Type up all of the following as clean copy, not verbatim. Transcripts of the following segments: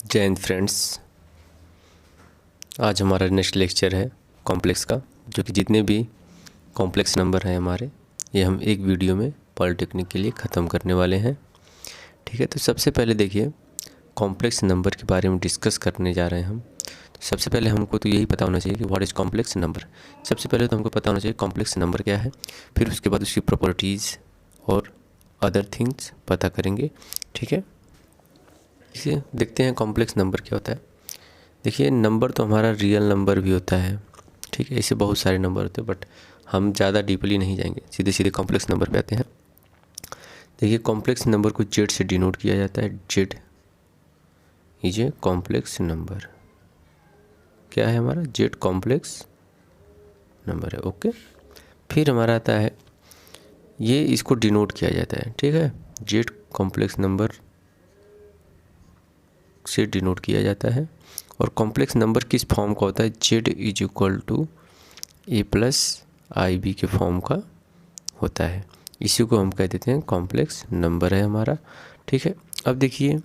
जय हिंद फ्रेंड्स। आज हमारा नेक्स्ट लेक्चर है कॉम्प्लेक्स का, जो कि जितने भी कॉम्प्लेक्स नंबर हैं हमारे, ये हम एक वीडियो में पॉलिटेक्निक के लिए ख़त्म करने वाले हैं। ठीक है, तो सबसे पहले देखिए कॉम्प्लेक्स नंबर के बारे में डिस्कस करने जा रहे हैं हम। तो सबसे पहले हमको तो यही पता होना चाहिए कि व्हाट इज़ कॉम्प्लेक्स नंबर। सबसे पहले तो हमको पता होना चाहिए कॉम्प्लेक्स नंबर क्या है, फिर उसके बाद उसकी प्रॉपर्टीज़ और अदर थिंग्स पता करेंगे। ठीक है, इसे देखते हैं कॉम्प्लेक्स नंबर क्या होता है। देखिए नंबर तो हमारा रियल नंबर भी होता है, ठीक है, ऐसे बहुत सारे नंबर होते हैं, बट हम ज़्यादा डीपली नहीं जाएंगे, सीधे सीधे कॉम्प्लेक्स नंबर पे आते हैं। देखिए कॉम्प्लेक्स नंबर को जेड से डिनोट किया जाता है। Z is a complex number. क्या है हमारा? जेड कॉम्प्लेक्स नंबर है। ओके, फिर हमारा आता है ये, इसको डिनोट किया जाता है। ठीक है, जेड कॉम्प्लेक्स नंबर से डिनोट किया जाता है। और कॉम्प्लेक्स नंबर किस फॉर्म का होता है? Z is equal to A plus I B के फॉर्म का होता है। इसी को हम कह देते हैं कॉम्प्लेक्स नंबर है हमारा। ठीक है, अब देखिए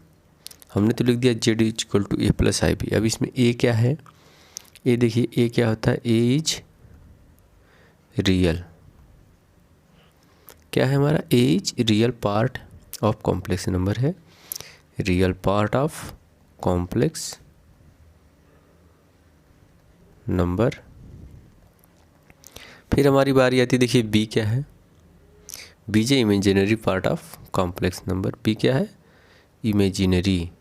हमने तो लिख दिया Z is equal to A plus I B. अब इसमें ए क्या है? ए देखिए ए क्या होता है? A is real. क्या है हमारा? A is real part of complex number है, real part of complex number. फिर हमारी बारी आती है, देखिए बी क्या है? बी जे imaginary part of complex number. B क्या है? Imaginary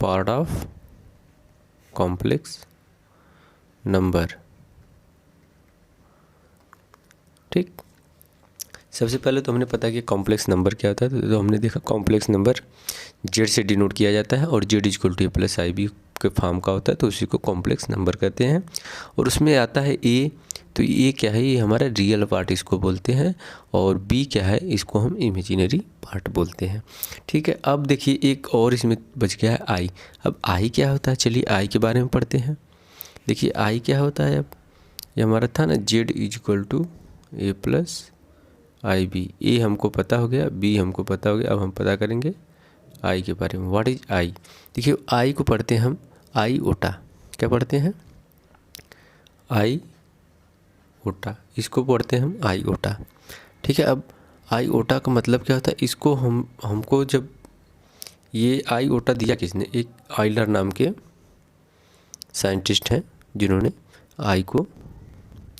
part of complex number. ठीक, सबसे पहले तो हमने पता किया कॉम्प्लेक्स नंबर क्या होता है। तो हमने देखा कॉम्प्लेक्स नंबर जेड से डिनोट किया जाता है और Z equal to A plus I B के फॉर्म का होता है, तो उसी को कॉम्प्लेक्स नंबर कहते हैं। और उसमें आता है ए, तो ये क्या है? ये हमारा रियल पार्ट इसको बोलते हैं। और बी क्या है? इसको हम इमेजिनरी पार्ट बोलते हैं। ठीक है, अब देखिए एक और इसमें बच गया है आई। अब आई क्या होता है? चलिए आई के बारे में पढ़ते हैं। देखिए आई क्या होता है? अब ये हमारा था ना Z is equal to A plus I B. A हमको पता हो गया, बी हमको पता हो गया। अब हम पता करेंगे आई के बारे में। What is I? देखिए आई को पढ़ते हैं हम आई ओटा। क्या पढ़ते हैं? आई ओटा। इसको पढ़ते हैं हम आई ओटा। ठीक है, अब आई ओटा का मतलब क्या होता है? इसको हमको जब ये आई ओटा दिया किसने? एक आइलर नाम के साइंटिस्ट हैं जिन्होंने आई को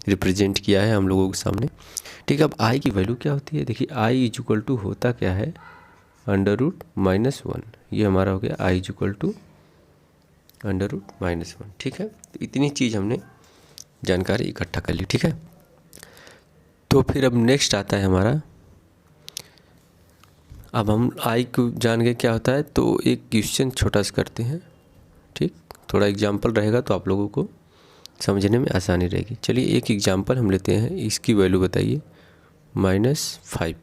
रिप्रेजेंट किया है हम लोगों के सामने। ठीक है, अब आई की वैल्यू क्या होती है? देखिए आई इज इक्वल टू होता क्या है? √-1। ये हमारा हो गया आई इज इक्वल टू √-1। ठीक है, तो इतनी चीज़ हमने जानकारी इकट्ठा कर ली। ठीक है, तो फिर अब नेक्स्ट आता है हमारा, अब हम आई को जान गए क्या होता है, तो एक क्वेश्चन छोटा सा करते हैं। ठीक, थोड़ा एग्जाम्पल रहेगा तो आप लोगों को समझने में आसानी रहेगी। चलिए एक एग्जाम्पल हम लेते हैं, इसकी वैल्यू बताइए -5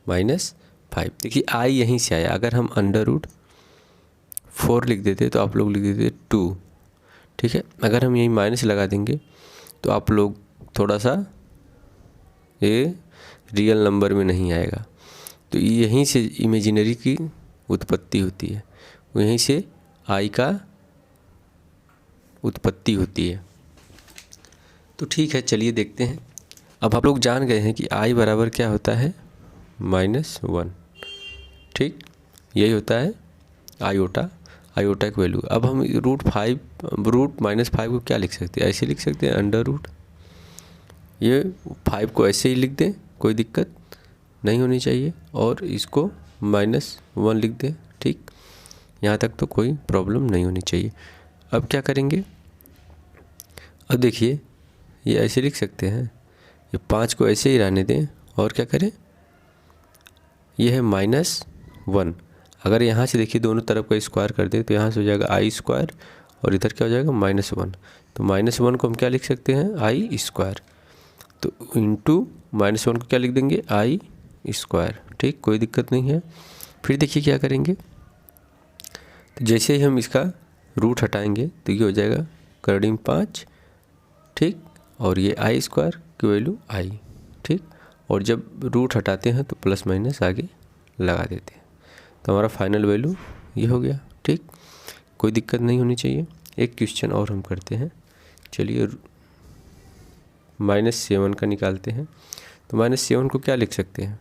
√-5। देखिए आई यहीं से आया। अगर हम √4 लिख देते तो आप लोग लिख देते 2। ठीक है, अगर हम यहीं माइनस लगा देंगे तो आप लोग थोड़ा सा, ये रियल नंबर में नहीं आएगा। तो यहीं से इमेजिनरी की उत्पत्ति होती है, यहीं से आई का उत्पत्ति होती है। तो ठीक है, चलिए देखते हैं। अब आप लोग जान गए हैं कि आई बराबर क्या होता है? -1। ठीक, यही होता है आयोटा, आयोटा की वैल्यू। अब हम √-5 को क्या लिख सकते हैं? ऐसे लिख सकते हैं √ ये 5 को ऐसे ही लिख दें, कोई दिक्कत नहीं होनी चाहिए, और इसको -1 लिख दें। ठीक, यहाँ तक तो कोई प्रॉब्लम नहीं होनी चाहिए। अब क्या करेंगे? अब देखिए ये ऐसे लिख सकते हैं, ये 5 को ऐसे ही रहने दें, और क्या करें? ये है -1। अगर यहाँ से देखिए दोनों तरफ का स्क्वायर कर दें तो यहाँ से हो जाएगा आई स्क्वायर, और इधर क्या हो जाएगा? -1। तो -1 को हम क्या लिख सकते हैं? आई स्क्वायर। तो इंटू -1 को क्या लिख देंगे? आई स्क्वायर। ठीक, कोई दिक्कत नहीं है। फिर देखिए क्या करेंगे, तो जैसे ही हम इसका रूट हटाएंगे तो ये हो जाएगा √5। ठीक, और ये आई स्क्वायर की वैल्यू आई। ठीक, और जब रूट हटाते हैं तो प्लस माइनस आगे लगा देते हैं। तो हमारा फाइनल वैल्यू ये हो गया। ठीक, कोई दिक्कत नहीं होनी चाहिए। एक क्वेश्चन और हम करते हैं, चलिए -7 का निकालते हैं। तो -7 को क्या लिख सकते हैं,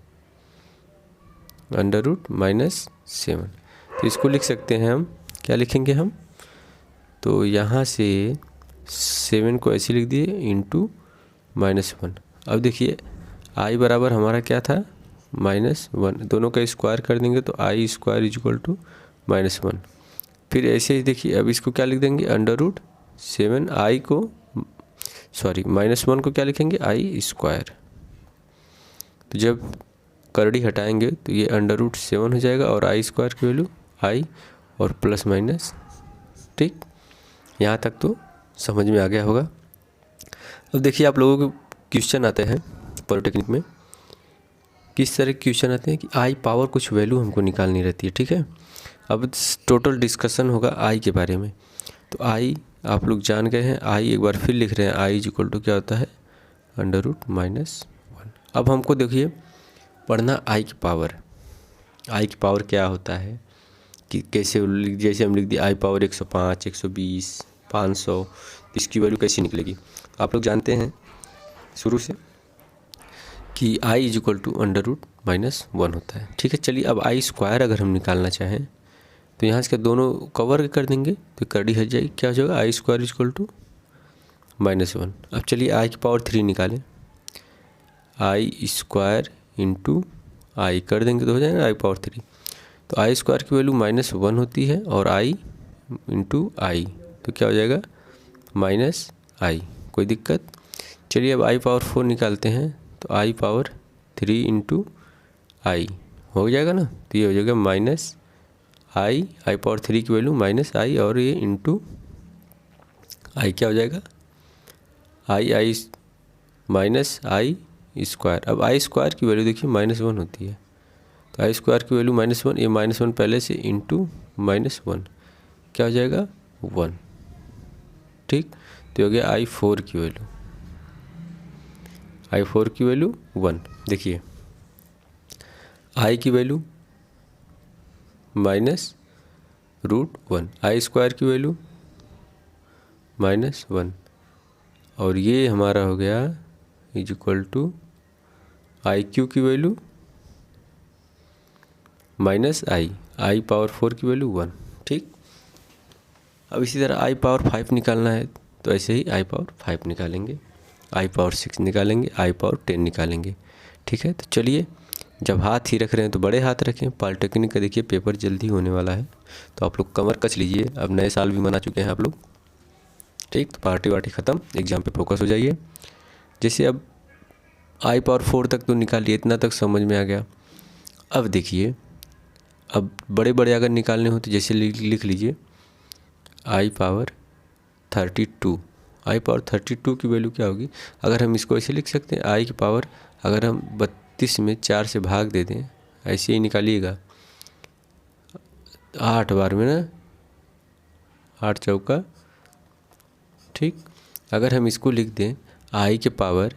√-7। तो इसको लिख सकते हैं हम, क्या लिखेंगे हम, तो यहाँ से 7 को ऐसे लिख दिए इंटू -1। अब देखिए i बराबर हमारा क्या था, -1, दोनों का स्क्वायर कर देंगे तो i² = -1। फिर ऐसे ही देखिए, अब इसको क्या लिख देंगे, √7, i को -1 को क्या लिखेंगे, i²। तो जब करड़ी हटाएंगे तो ये √7 हो जाएगा और i² की वैल्यू i और प्लस माइनस। ठीक, यहाँ तक तो समझ में आ गया होगा। अब देखिए आप लोगों को क्वेश्चन आते हैं पॉलिटेक्निक में, किस तरह के क्वेश्चन आते हैं कि i पावर कुछ वैल्यू हमको निकालनी रहती है। ठीक है, अब टोटल डिस्कशन होगा i के बारे में। तो i आप लोग जान गए हैं, i एक बार फिर लिख रहे हैं, i = क्या होता है, √-1। अब हमको देखिए पढ़ना i की पावर। i की पावर क्या होता है कि कैसे, जैसे हम लिख दिए i पावर 105, 120, 500, इसकी वैल्यू कैसी निकलेगी। आप लोग जानते हैं शुरू से कि i = √-1 होता है। ठीक है, चलिए अब i² अगर हम निकालना चाहें तो यहाँ से दोनों कवर कर देंगे तो करड़ी हट जाएगी, क्या हो जाएगा, i² = -1। अब चलिए i की पावर 3 निकालें, i² इंटू i कर देंगे तो हो जाएगा i पावर 3। तो i² की वैल्यू -1 होती है और i इंटू i, तो क्या हो जाएगा, -i। कोई दिक्कत। चलिए अब i पावर 4 निकालते हैं, तो i पावर 3 इंटू i हो जाएगा ना, तो ये हो जाएगा -i पावर 3 की वैल्यू -i और ये इंटू i क्या हो जाएगा, i -i² अब i² की वैल्यू देखिए -1 होती है, तो i² की वैल्यू -1, ये -1 पहले से इंटू -1 क्या हो जाएगा, 1। ठीक, तो हो गया i4 की वैल्यू, i4 की वैल्यू 1। देखिए i की वैल्यू -√1, i² की वैल्यू -1 और ये हमारा हो गया = iq की वैल्यू -i पावर 4 की वैल्यू 1। ठीक, अब इसी तरह i पावर 5 निकालना है तो ऐसे ही i पावर 5 निकालेंगे, i पावर 6 निकालेंगे, i पावर 10 निकालेंगे। ठीक है, तो चलिए जब हाथ ही रख रहे हैं तो बड़े हाथ रखें। पॉलिटेक्निक का देखिए पेपर जल्दी होने वाला है, तो आप लोग कमर कस लीजिए, अब नए साल भी मना चुके हैं आप लोग। ठीक, तो पार्टी वार्टी ख़त्म, एग्ज़ाम पे फोकस हो जाइए। जैसे अब i पावर 4 तक तो निकालिए, इतना तक समझ में आ गया। अब देखिए अब बड़े बड़े अगर निकालने हो तो जैसे लिख लीजिए i पावर 32, i पावर 32 की वैल्यू क्या होगी, अगर हम इसको ऐसे लिख सकते हैं, i की पावर अगर हम 32 में 4 से भाग दे दें, ऐसे ही निकालिएगा 8 बार में ना, 8 चौका। ठीक, अगर हम इसको लिख दें i के पावर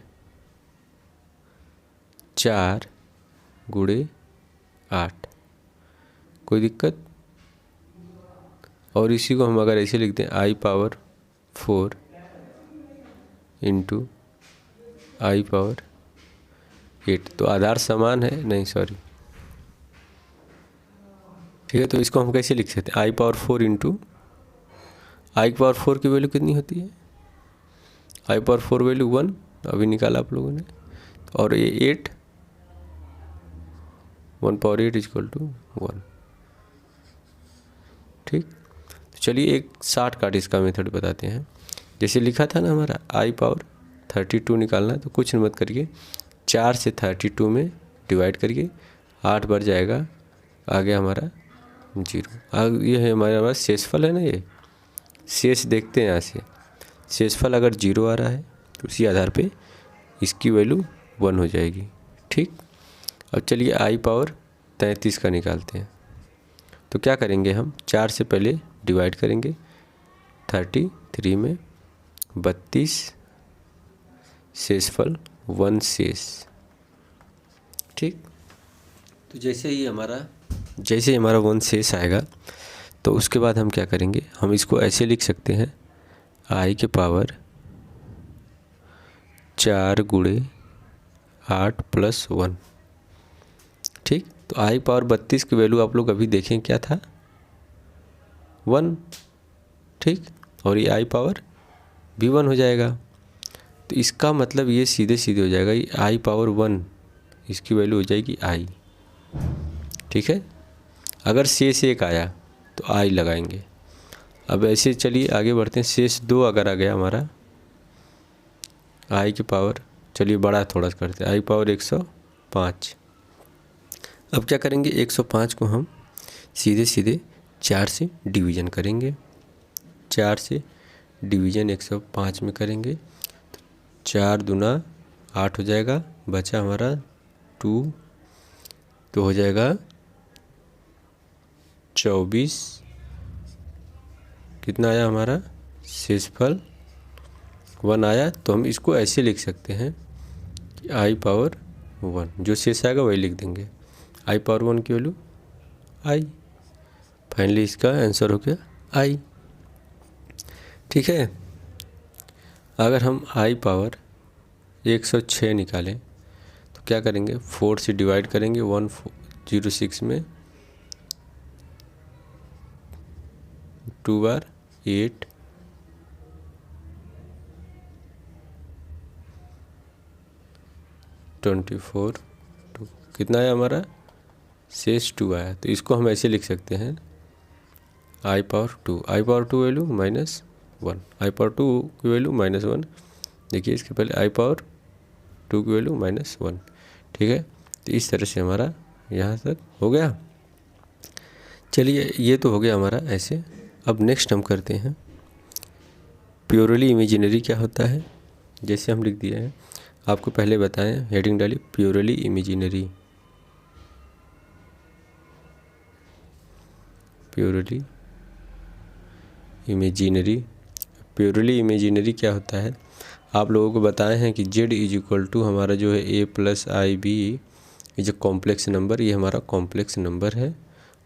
4 × 8, कोई दिक्कत। और इसी को हम अगर ऐसे लिख दें i power 4 into i power 8, तो आधार समान है, नहीं सॉरी, ठीक है। तो इसको हम कैसे लिख सकते हैं, i power 4 into i power 4 की वैल्यू कितनी होती है, i पावर 4 वैल्यू 1 अभी निकाला आप लोगों ने, और ये 8, 1 पावर 8 = 1। ठीक, तो चलिए एक शॉर्टकट इसका मेथड बताते हैं। जैसे लिखा था ना हमारा i पावर 32 निकालना है, तो कुछ मत करिए, 4 से 32 में डिवाइड करिए, 8 बढ़ जाएगा, आ गया हमारा 0। अब ये है हमारे पास शेषफल है ना, ये शेष देखते हैं यहाँ से, शेषफल अगर 0 आ रहा है तो उसी आधार पे इसकी वैल्यू 1 हो जाएगी। ठीक, अब चलिए i पावर 33 का निकालते हैं। तो क्या करेंगे हम, 4 से पहले डिवाइड करेंगे, 33 में 32, शेषफल 1 शेष, ठीक। तो जैसे ही हमारा 1 शेष आएगा तो उसके बाद हम क्या करेंगे, हम इसको ऐसे लिख सकते हैं i के पावर 4 गुणे 8 + 1। ठीक। तो i पावर 32 की वैल्यू आप लोग अभी देखें क्या था, 1। ठीक। और ये i पावर भी 1 हो जाएगा। तो इसका मतलब ये सीधे सीधे हो जाएगा, ये i पावर 1 इसकी वैल्यू हो जाएगी i। ठीक है। अगर शेष 1 आया तो i लगाएंगे। अब ऐसे चलिए आगे बढ़ते हैं। शेष 2 अगर आ गया हमारा, i की पावर, चलिए बड़ा थोड़ा सा करते हैं, i पावर 105। अब क्या करेंगे, 105 को हम सीधे सीधे 4 से डिवीज़न करेंगे। 4 से डिवीज़न 105 में करेंगे तो 4 दूना 8 हो जाएगा, बचा हमारा 2, तो हो जाएगा 24। कितना आया हमारा शेषफल 1 आया। तो हम इसको ऐसे लिख सकते हैं कि i पावर 1, जो शेष आएगा वही लिख देंगे, i पावर 1 की वैल्यू i। फाइनली इसका आंसर हो गया i। ठीक है। अगर हम i पावर 106 निकालें तो क्या करेंगे, 4 से डिवाइड करेंगे 106 में, 2 बार 8, 24, 2 कितना आया हमारा शेष 2 आया। तो इसको हम ऐसे लिख सकते हैं i power 2 value -1, i power 2 की वैल्यू -1। देखिए इसके पहले i पावर 2 की वैल्यू -1। ठीक है। तो इस तरह से हमारा यहाँ तक हो गया। चलिए ये तो हो गया हमारा ऐसे। अब नेक्स्ट हम करते हैं प्योरली इमेजिनरी क्या होता है। जैसे हम लिख दिए हैं, आपको पहले बताएं, हेडिंग डालिए प्योरली इमेजिनरी। प्योरली इमेजिनरी क्या होता है, आप लोगों को बताए हैं कि z = हमारा जो है a + ib, ये जो कॉम्प्लेक्स नंबर, ये हमारा कॉम्प्लेक्स नंबर है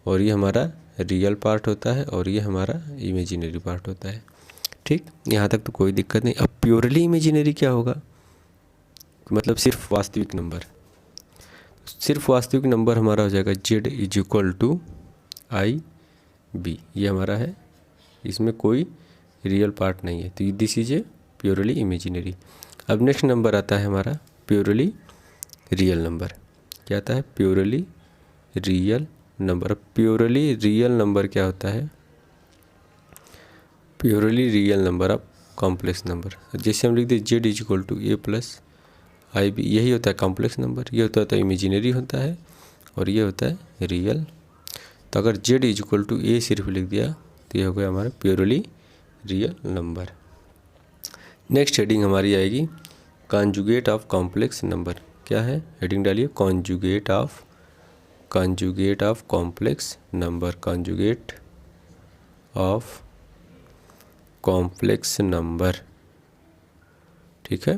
और ये हमारा रियल पार्ट होता है और ये हमारा इमेजिनरी पार्ट होता है। ठीक। यहाँ तक तो कोई दिक्कत नहीं। अब प्योरली इमेजिनरी क्या होगा, मतलब सिर्फ वास्तविक नंबर। सिर्फ वास्तविक नंबर हमारा हो जाएगा z = ib, ये हमारा है, इसमें कोई रियल पार्ट नहीं है। तो this is a purely imaginary. अब नेक्स्ट नंबर आता है हमारा प्योरली रियल नंबर। क्या आता है, purely real number. Purely real number क्या होता है, purely real number of complex number. जैसे हम लिख दें z = a + ib, यही होता है कॉम्प्लेक्स नंबर, ये होता है इमेजिनरी होता है और ये होता है रियल। तो अगर z = a सिर्फ लिख दिया तो ये हो गया हमारा purely real number. Next heading हमारी आएगी कॉन्जुगेट ऑफ कॉम्प्लेक्स नंबर। क्या है, हेडिंग डालिए conjugate of complex number. Conjugate of complex number. ठीक है।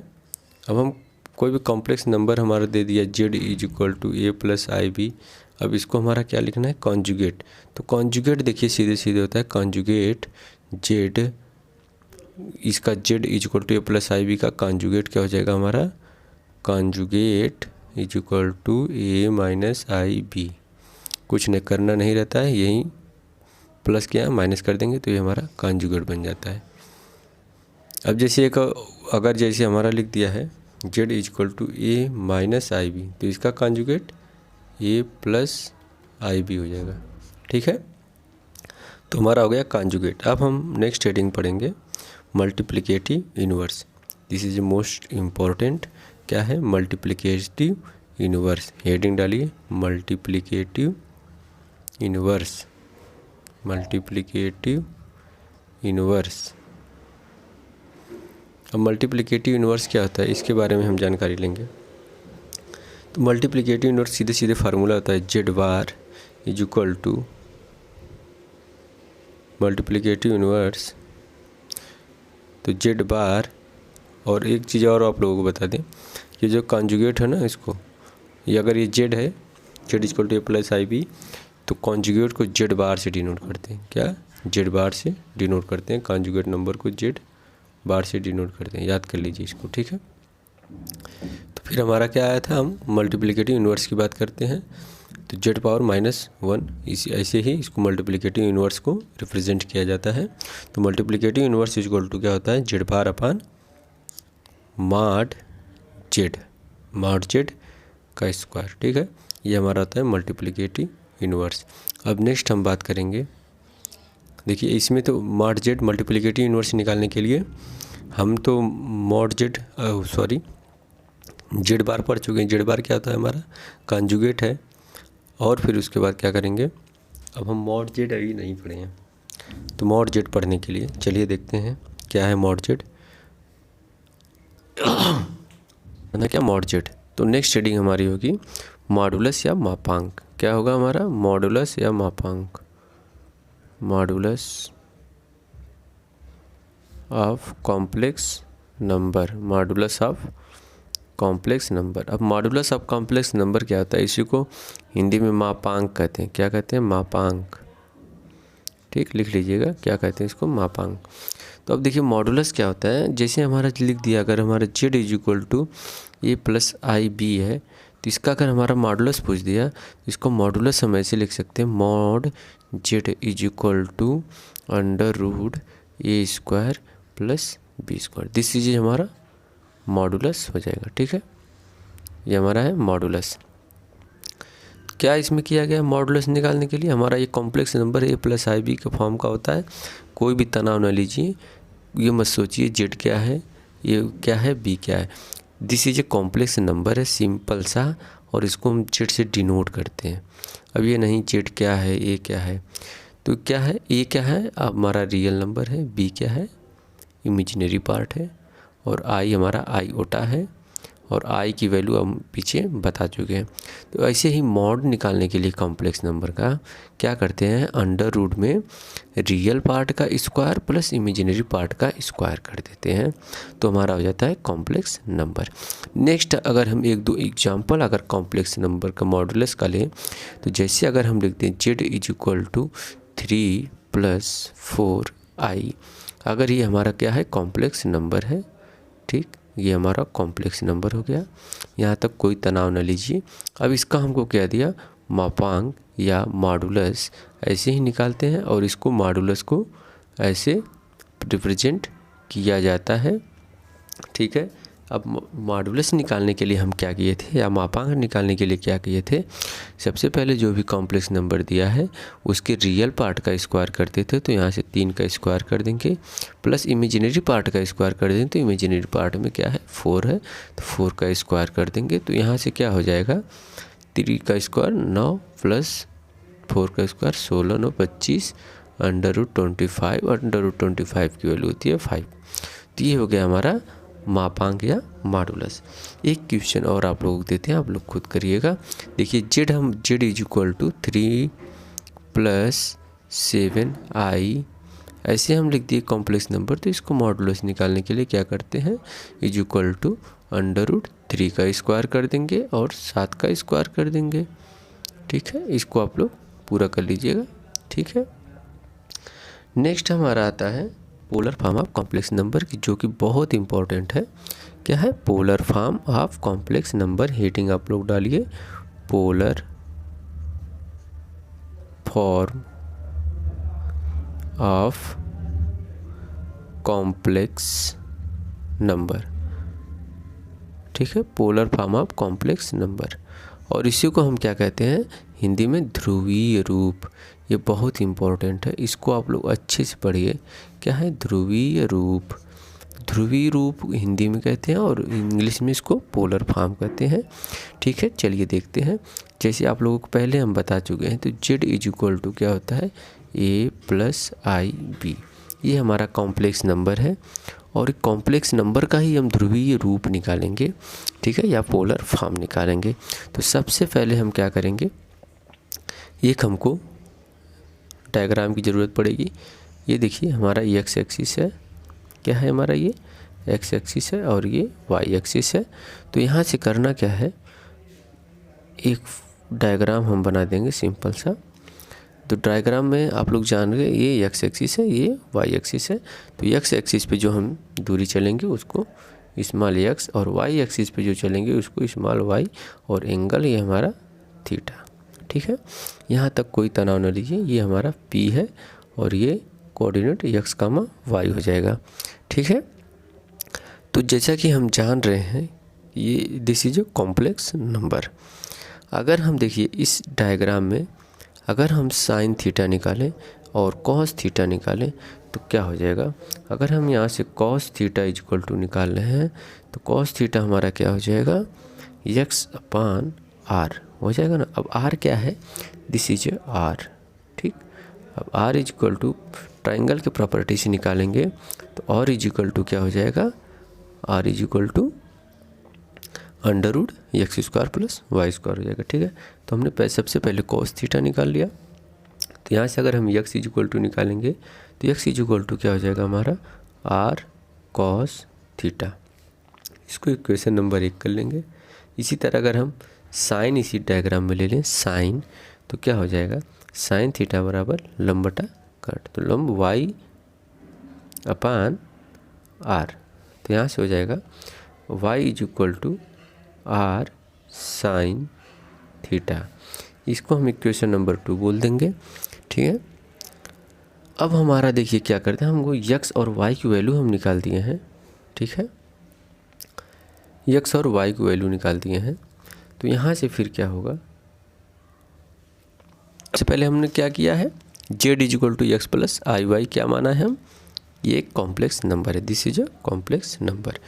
अब हम कोई भी कॉम्प्लेक्स नंबर हमारा दे दिया z = a + ib, अब इसको हमारा क्या लिखना है, कॉन्जुगेट। तो कॉन्जुगेट देखिए सीधे सीधे होता है कॉन्जुगेट z, इसका z = a + ib का कॉन्जुगेट क्या हो जाएगा हमारा, कॉन्जुगेट = a - ib। कुछ नहीं करना नहीं रहता है, यही प्लस के यहाँ माइनस कर देंगे तो ये हमारा कॉन्जुगेट बन जाता है। अब जैसे एक अगर जैसे हमारा लिख दिया है z = a - ib, तो इसका कॉन्जुगेट a + ib हो जाएगा। ठीक है। तो हमारा हो गया कॉन्जुगेट। अब हम नेक्स्ट हेडिंग पढ़ेंगे multiplicative inverse. This is most important. क्या है, मल्टीप्लिकेटिव इनवर्स। हेडिंग डालिए मल्टीप्लिकेटिव इनवर्स। Multiplicative inverse. अब मल्टीप्लिकेटिव इनवर्स क्या होता है, इसके बारे में हम जानकारी लेंगे। तो मल्टीप्लिकेटिव इनवर्स सीधे सीधे फार्मूला होता है z बार = मल्टीप्लिकेटिव इनवर्स, तो z बार। और एक चीज़ और आप लोगों को बता दें, ये जो कॉन्जुगेट है ना, इसको ये अगर ये जेड है, Z equal to A plus I B, तो कॉन्जुगेट को जेड बार से डिनोट करते हैं। क्या? जेड बार से डिनोट करते हैं, कॉन्जुगेट नंबर को जेड बार से डिनोट करते हैं। याद कर लीजिए इसको, ठीक है। तो फिर हमारा क्या आया था, हम मल्टीप्लिकेटिव इन्वर्स की बात करते हैं, तो जेड पावर -1, इसी ऐसे ही इसको मल्टीप्लिकेटिव इन्वर्स को रिप्रेजेंट किया जाता है। तो मल्टीप्लिकेटिव इन्वर्स इक्वल टू क्या होता है, जेड पावर अपान मॉड जेड का स्क्वायर, ठीक है। ये हमारा होता है मल्टीप्लिकेटिव इन्वर्स। अब नेक्स्ट हम बात करेंगे, देखिए इसमें तो मॉड जेड मल्टीप्लिकेटिव इन्वर्स निकालने के लिए हम तो मॉड जेड जेड बार पढ़ चुके हैं। जेड बार क्या होता है, हमारा कॉन्जुगेट है। और फिर उसके बाद क्या करेंगे, अब हम मॉड जेड अभी नहीं पढ़े हैं, तो मॉड जेड पढ़ने के लिए चलिए देखते हैं क्या है मॉड जेड ना, क्या मॉड जेड। तो नेक्स्ट हेडिंग हमारी होगी मॉडुलस या मापांक। क्या होगा हमारा, मॉडुलस या मापांक, modulus of complex number, modulus of complex number. अब मॉडुलस ऑफ कॉम्प्लेक्स नंबर क्या होता है, इसी को हिंदी में मापांक कहते हैं। क्या कहते हैं, मापांक, ठीक, लिख लीजिएगा, क्या कहते हैं इसको, मापांक। तो अब देखिए मॉडुलस क्या होता है, जैसे हमारा लिख दिया, अगर हमारा Z is equal to A plus I B है, तो इसका अगर हमारा मॉडुलस पूछ दिया, तो इसको मॉडुलस हम ऐसे लिख सकते हैं, mod Z is equal to under root A square plus B square. This is हमारा मॉडुलस हो जाएगा, ठीक है। ये हमारा है मॉडुलस। क्या इसमें किया गया मॉडुलस निकालने के लिए, हमारा ये complex number A plus I B के फॉर्म का होता है। कोई भी तनाव ना लीजिए, ये मत सोचिए जेड क्या है, ये क्या है, बी क्या है। This is a complex number है, सिंपल सा, और इसको हम जेड से डिनोट करते हैं। अब ये नहीं जेड क्या है, ए क्या है, तो क्या है, ए क्या है हमारा रियल नंबर है, बी क्या है इमेजिनरी पार्ट है, और आई हमारा आई ओटा है, और आई की वैल्यू हम पीछे बता चुके हैं। तो ऐसे ही मॉड निकालने के लिए कॉम्प्लेक्स नंबर का क्या करते हैं, अंडर रूट में रियल पार्ट का स्क्वायर प्लस इमेजिनरी पार्ट का स्क्वायर कर देते हैं, तो हमारा हो जाता है कॉम्प्लेक्स नंबर। नेक्स्ट अगर हम एक दो एग्जांपल अगर कॉम्प्लेक्स नंबर का मॉडुलस का लें, तो जैसे अगर हम लिखते हैं Z is equal to 3 + 4i, अगर ये हमारा क्या है, कॉम्प्लेक्स नंबर है, ठीक, ये हमारा कॉम्प्लेक्स नंबर हो गया। यहाँ तक कोई तनाव न लीजिए। अब इसका हमको क्या दिया, मापांक या मॉडुलस ऐसे ही निकालते हैं, और इसको मॉडुलस को ऐसे रिप्रेजेंट किया जाता है, ठीक है। अब मॉडुलस निकालने के लिए हम क्या किए थे, या मापांक निकालने के लिए क्या किए थे, सबसे पहले जो भी कॉम्प्लेक्स नंबर दिया है उसके रियल पार्ट का स्क्वायर करते थे, तो यहाँ से 3 का स्क्वायर कर देंगे, प्लस इमेजिनरी पार्ट का स्क्वायर कर देंगे, तो इमेजिनरी पार्ट में क्या है 4 है, तो 4 का स्क्वायर कर देंगे, तो यहाँ से क्या हो जाएगा 3 का स्क्वायर 9 प्लस 4 का स्क्वायर 16 9 25 √25, √25 की वैल्यू होती है 5। तो ये हो गया हमारा मापांक या मॉडुलस। एक क्वेश्चन और आप लोग देते हैं, आप लोग खुद करिएगा। देखिए Z is equal to 3 + 7i, ऐसे हम लिख दिए कॉम्प्लेक्स नंबर, तो इसको मॉडुलस निकालने के लिए क्या करते हैं, इज इक्वल टू √3 का स्क्वायर कर देंगे और 7 का स्क्वायर कर देंगे, ठीक है। इसको आप लोग पूरा कर लीजिएगा, ठीक है। नेक्स्ट हमारा आता है polar form of complex number की, जो कि बहुत इंपॉर्टेंट है। क्या है, polar form of complex number. Heading आप लोग डालिए, polar form of complex number, ठीक है, polar form of complex number. और इसी को हम क्या कहते हैं हिंदी में, ध्रुवीय रूप। ये बहुत इंपॉर्टेंट है, इसको आप लोग अच्छे से पढ़िए। क्या है, ध्रुवीय रूप। ध्रुवीय रूप हिंदी में कहते हैं, और इंग्लिश में इसको पोलर फॉर्म कहते हैं, ठीक है। चलिए देखते हैं, जैसे आप लोगों को पहले हम बता चुके हैं, तो जेड इज इक्वल टू क्या होता है, a + ib, ये हमारा कॉम्प्लेक्स नंबर है, और कॉम्प्लेक्स नंबर का ही हम ध्रुवीय रूप निकालेंगे, ठीक है, या पोलर फॉर्म निकालेंगे। तो सबसे पहले हम क्या करेंगे, एक हमको डायग्राम की ज़रूरत पड़ेगी। ये देखिए हमारा एक्स एक्सिस है, क्या है हमारा, ये एक्स एक्सिस है, और ये वाई एक्सिस है। तो यहाँ से करना क्या है, एक डायग्राम हम बना देंगे सिंपल सा। तो डायग्राम में आप लोग जान रहे ये एक्स एक्सिस है, ये वाई एक्सिस है। तो एक्स एक्सिस पे जो हम दूरी चलेंगे उसको स्मॉल एक्स, और वाई एक्सिस पे जो चलेंगे उसको स्मॉल वाई, और एंगल ये हमारा थीटा। ठीक है, यहाँ तक कोई तनाव न लीजिए। ये हमारा पी है और ये कोऑर्डिनेट एक्स कामा वाई हो जाएगा। ठीक है, तो जैसा कि हम जान रहे हैं ये this is a complex number. अगर हम देखिए इस डायग्राम में अगर हम साइन थीटा निकालें और कॉस थीटा निकालें तो क्या हो जाएगा। अगर हम यहाँ से cos theta is equal to निकाल रहे हैं तो कॉस थीटा हमारा क्या हो जाएगा, एक्स अपान आर हो जाएगा ना। अब आर क्या है, दिस इज ए आर। ठीक, अब R is equal to triangle के प्रॉपर्टी से निकालेंगे तो आर इज इक्वल टू क्या हो जाएगा, R is equal to under root X square plus Y square हो जाएगा। ठीक है, तो हमने सबसे पहले कॉस थीटा निकाल लिया। तो यहाँ से अगर हम एक्स इज इक्वल टू निकालेंगे तो एक्स इज इक्वल टू क्या हो जाएगा हमारा, आर कॉस थीटा। इसको इक्वेशन नंबर 1 कर लेंगे। इसी तरह अगर हम साइन इसी डायग्राम में ले लें साइन, तो क्या हो जाएगा, साइन थीटा बराबर लंब बटा कट। तो लंब वाई अपान आर, तो यहाँ से हो जाएगा Y is equal to R sine theta. इसको हम इक्वेशन नंबर 2 बोल देंगे। ठीक है, अब हमारा देखिए क्या करते हैं, हमको यक्स और वाई की वैल्यू हम निकाल दिए हैं। ठीक है, यक्स और वाई की वैल्यू निकाल दिए हैं। तो यहाँ से फिर क्या होगा, सबसे पहले हमने क्या किया है, Z is equal to x plus I Y क्या माना है हम, ये एक कॉम्प्लेक्स नंबर है, this is a complex number.